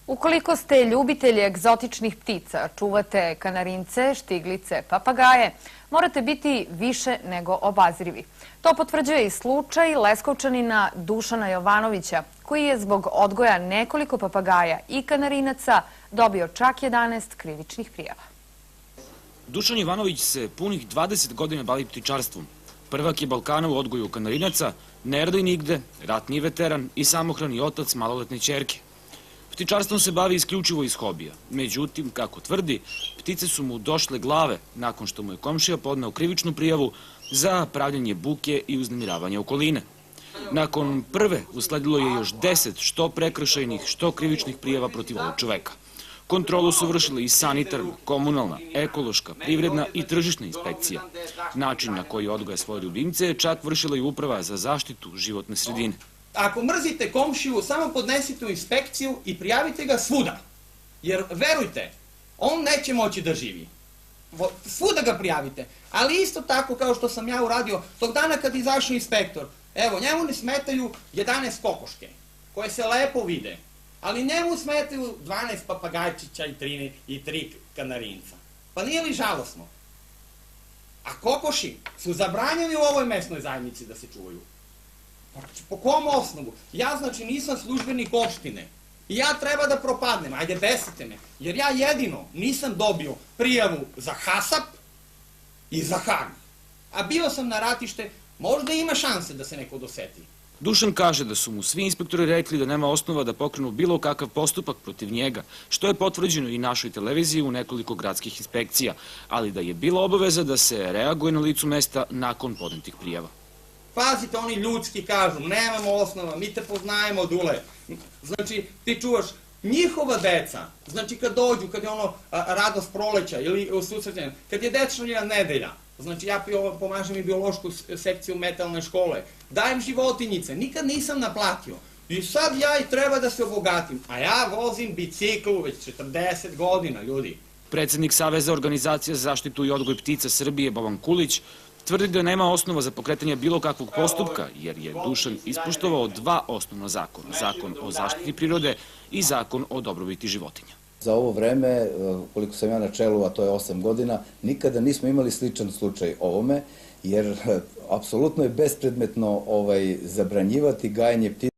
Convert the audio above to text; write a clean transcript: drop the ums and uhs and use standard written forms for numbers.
Ukoliko ste ljubitelji egzotičnih ptica, čuvate kanarince, štiglice, papagaje, morate biti više nego obazrivi. To potvrđuje i slučaj Leskovčanina Dušana Jovanovića, koji je zbog odgoja nekoliko papagaja i kanarinaca dobio čak 11 krivičnih prijava. Dušan Jovanović se punih 20 godina bavi ptičarstvom. Prvak je Balkana u odgoju kanarinaca, ne radi nigde, ratni veteran i samohrani otac maloletne ćerke. Ptičarstvom se bavi isključivo iz hobija. Međutim, kako tvrdi, ptice su mu došle glave nakon što mu je komšija podneo krivičnu prijavu za pravljanje buke i uznemiravanje okoline. Nakon prve usledilo je još 10 što prekršajnih, što krivičnih prijava protiv ovog čoveka. Kontrolu su vršile i sanitarna, komunalna, ekološka, privredna i tržišna inspekcija. Način na koji odgaja svoje ljubimce je čak vršila i Uprava za zaštitu životne sredine. Ako mrzite komšiju, samo podnesite u inspekciju i prijavite ga svuda. Jer, verujte, on neće moći da živi. Svuda ga prijavite. Ali isto tako kao što sam ja uradio, tog dana kad izašao inspektor, evo, njemu ne smetaju 11 kokoške, koje se lepo vide. Ali njemu smetaju 12 papagajčića i 3 kanarinca. Pa nije li žalosno? A kokoši su zabranjeni u ovoj mesnoj zajednici da se čuvaju. Po kom osnovu? Ja znači nisam službenik opštine i ja treba da propadnem, ajde besite me, jer ja jedino nisam dobio prijavu za hasap i za hag. A bio sam na ratište, možda ima šanse da se neko doseti. Dušan kaže da su mu svi inspektori rekli da nema osnova da pokrenu bilo kakav postupak protiv njega, što je potvrđeno i našoj televiziji u nekoliko gradskih inspekcija, ali da je bila obaveza da se reaguje na licu mesta nakon podnetih prijava. Pazite, oni ljudski kažu, nemamo osnova, mi te poznajemo, Dule. Znači, ti čuvaš, njihova deca, znači kad dođu, kad je ono radost proleća ili susrećenje, kad je dečanja nedelja, znači ja pomažem i biološku sekciju metalne škole, dajem životinjice, nikad nisam naplatio. I sad ja i treba da se obogatim, a ja vozim biciklu već 40 godina, ljudi. Predsednik Saveza organizacija za zaštitu i odgoj ptica Srbije, Boban Kulić, tvrdi da nema osnova za pokretanje bilo kakvog postupka, jer je Dušan ispoštovao 2 osnovna zakona. Zakon o zaštiti prirode i zakon o dobrobiti životinja. Za ovo vreme, koliko sam ja na čelu, a to je 8 godina, nikada nismo imali sličan slučaj ovome, jer apsolutno je bespredmetno zabranjivati gajenje ptica.